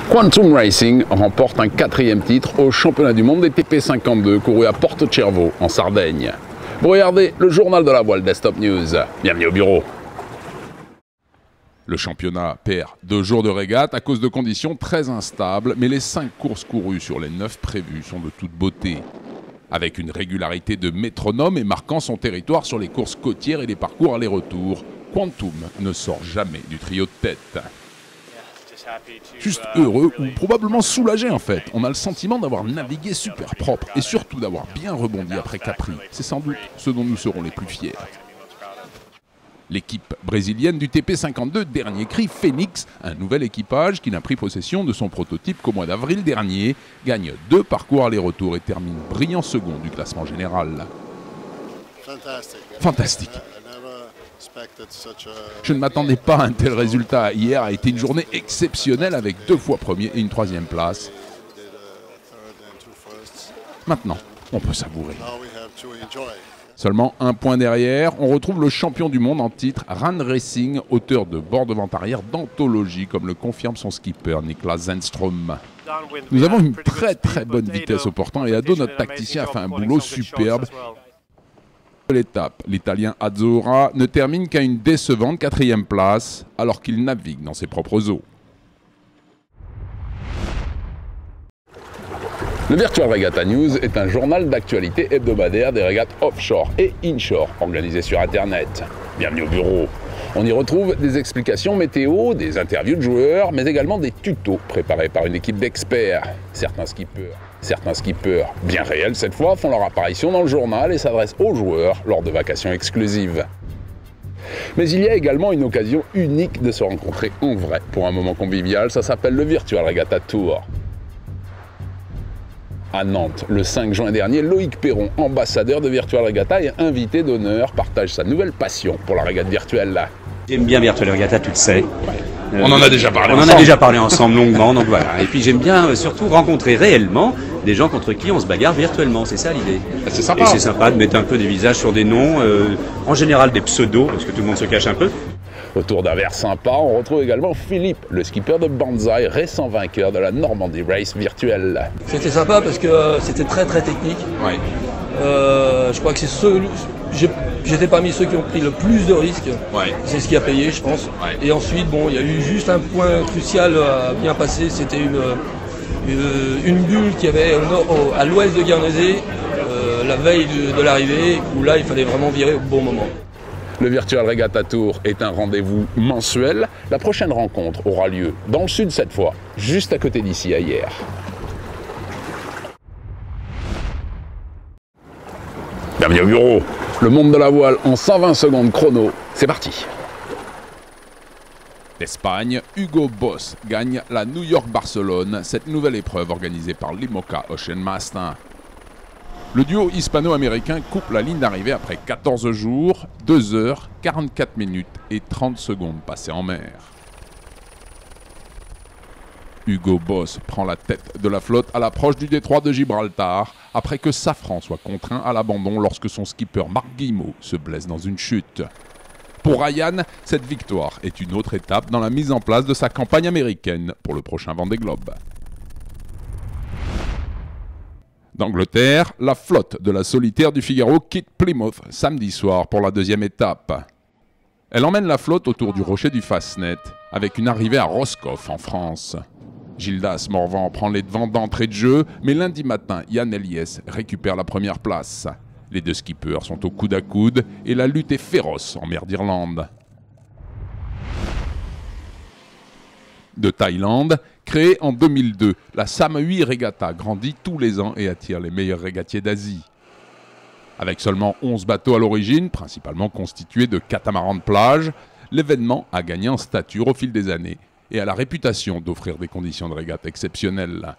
Quantum Racing remporte un 4e titre au championnat du monde des TP52 couru à Porto-Cervo en Sardaigne. Vous regardez le journal de la voile Desktop News. Bienvenue au bureau. Le championnat perd 2 jours de régate à cause de conditions très instables, mais les 5 courses courues sur les 9 prévues sont de toute beauté. Avec une régularité de métronome et marquant son territoire sur les courses côtières et les parcours aller-retour, Quantum ne sort jamais du trio de tête. Juste heureux ou probablement soulagé en fait. On a le sentiment d'avoir navigué super propre et surtout d'avoir bien rebondi après Capri. C'est sans doute ce dont nous serons les plus fiers. L'équipe brésilienne du TP52 dernier cri, Phoenix, un nouvel équipage qui n'a pris possession de son prototype qu'au mois d'avril dernier, gagne 2 parcours aller-retour et termine brillant second du classement général. Fantastique. Je ne m'attendais pas à un tel résultat. Hier a été une journée exceptionnelle avec 2 fois premier et une 3e place. Maintenant, on peut savourer. Seulement 1 point derrière, on retrouve le champion du monde en titre, Ran Racing, auteur de bord de vente arrière d'anthologie, comme le confirme son skipper Niklas Zennström. Nous avons une très bonne vitesse au portant et à dos, notre tacticien a fait un boulot superbe. L'étape, l'Italien Azzurra ne termine qu'à une décevante 4e place, alors qu'il navigue dans ses propres eaux. Le Virtual Regatta News est un journal d'actualité hebdomadaire des régates offshore et inshore organisées sur Internet. Bienvenue au bureau. On y retrouve des explications météo, des interviews de joueurs, mais également des tutos préparés par une équipe d'experts. Certains skippers, bien réels cette fois, font leur apparition dans le journal et s'adressent aux joueurs lors de vacations exclusives. Mais il y a également une occasion unique de se rencontrer en vrai pour un moment convivial, ça s'appelle le Virtual Regatta Tour. À Nantes, le 5 juin dernier, Loïc Perron, ambassadeur de Virtual Regatta et invité d'honneur, partage sa nouvelle passion pour la régate virtuelle. J'aime bien Virtual Regatta, tu le sais. On en a déjà parlé ensemble. On en a déjà parlé ensemble longuement, donc voilà. Et puis j'aime bien surtout rencontrer réellement des gens contre qui on se bagarre virtuellement, c'est ça l'idée. C'est sympa. Et c'est sympa de mettre un peu des visages sur des noms, en général des pseudos, parce que tout le monde se cache un peu. Autour d'un verre sympa, on retrouve également Philippe, le skipper de Banzai, récent vainqueur de la Normandie Race virtuelle. C'était sympa parce que c'était très technique. Ouais. Je crois que c'est j'étais parmi ceux qui ont pris le plus de risques. Ouais. C'est ce qui a payé, je pense. Ouais. Et ensuite, bon, il y a eu juste un point crucial à bien passer. C'était une bulle qui avait à l'ouest de Guernesey, la veille de l'arrivée, où là, il fallait vraiment virer au bon moment. Le Virtual Regatta Tour est un rendez-vous mensuel. La prochaine rencontre aura lieu dans le sud cette fois, juste à côté d'ici, à Hyères. Bienvenue au bureau. Le monde de la voile en 120 secondes chrono. C'est parti. D'Espagne, Hugo Boss gagne la New York-Barcelone, cette nouvelle épreuve organisée par l'IMOCA Ocean Master. Le duo hispano-américain coupe la ligne d'arrivée après 14 jours, 2 heures, 44 minutes et 30 secondes passées en mer. Hugo Boss prend la tête de la flotte à l'approche du détroit de Gibraltar, après que Safran soit contraint à l'abandon lorsque son skipper Marc Guillemot se blesse dans une chute. Pour Ryan, cette victoire est une autre étape dans la mise en place de sa campagne américaine pour le prochain Vendée Globe. D'Angleterre, la flotte de la solitaire du Figaro quitte Plymouth samedi soir pour la 2e étape. Elle emmène la flotte autour du rocher du Fastnet, avec une arrivée à Roscoff en France. Gildas Morvan prend les devants d'entrée de jeu, mais lundi matin, Jan Eliès récupère la première place. Les 2 skippers sont au coude à coude et la lutte est féroce en mer d'Irlande. De Thaïlande, créée en 2002, la Samui Regatta grandit tous les ans et attire les meilleurs régatiers d'Asie. Avec seulement 11 bateaux à l'origine, principalement constitués de catamarans de plage, l'événement a gagné en stature au fil des années et a la réputation d'offrir des conditions de régate exceptionnelles.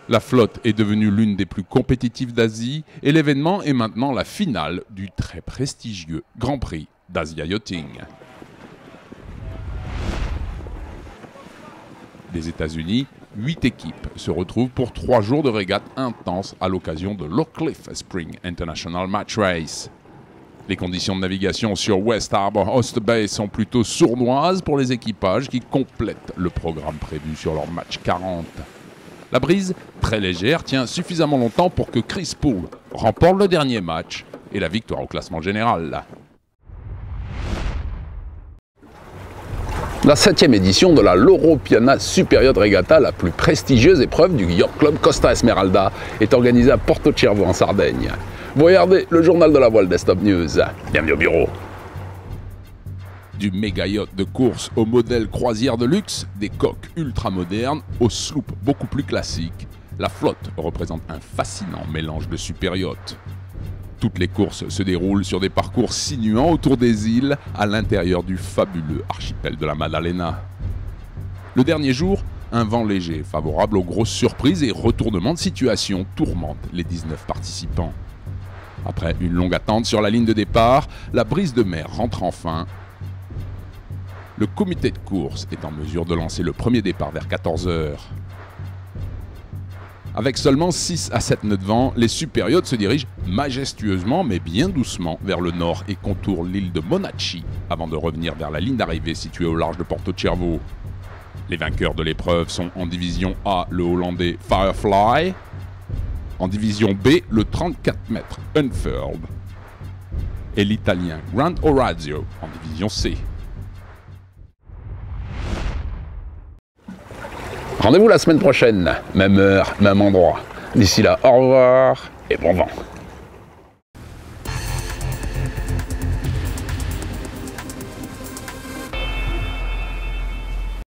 La flotte est devenue l'une des plus compétitives d'Asie et l'événement est maintenant la finale du très prestigieux Grand Prix d'Asia Yachting. Des États-Unis, 8 équipes se retrouvent pour 3 jours de régate intense à l'occasion de l'Oak Cliff Spring International Match Race. Les conditions de navigation sur West Harbour Host Bay sont plutôt sournoises pour les équipages qui complètent le programme prévu sur leur match 40. La brise, très légère, tient suffisamment longtemps pour que Chris Poole remporte le dernier match et la victoire au classement général. La 7e édition de la Loro Piana Superior Regatta, la plus prestigieuse épreuve du Yacht Club Costa Esmeralda, est organisée à Porto Cervo en Sardaigne. Vous regardez le journal de la voile des Stop News. Bienvenue au bureau. Du méga yacht de course au modèle croisière de luxe, des coques ultra modernes aux sloops beaucoup plus classiques, la flotte représente un fascinant mélange de super yachts. Toutes les courses se déroulent sur des parcours sinuants autour des îles à l'intérieur du fabuleux archipel de la Maddalena. Le dernier jour, un vent léger favorable aux grosses surprises et retournements de situation tourmente les 19 participants. Après une longue attente sur la ligne de départ, la brise de mer rentre enfin. Le comité de course est en mesure de lancer le premier départ vers 14 h. Avec seulement 6 à 7 nœuds de vent, les super yachts se dirigent majestueusement mais bien doucement vers le nord et contournent l'île de Monachi avant de revenir vers la ligne d'arrivée située au large de Porto Cervo. Les vainqueurs de l'épreuve sont en division A le hollandais Firefly, en division B le 34 mètres Unfurled et l'italien Grand Orazio en division C. Rendez-vous la semaine prochaine, même heure, même endroit. D'ici là, au revoir et bon vent.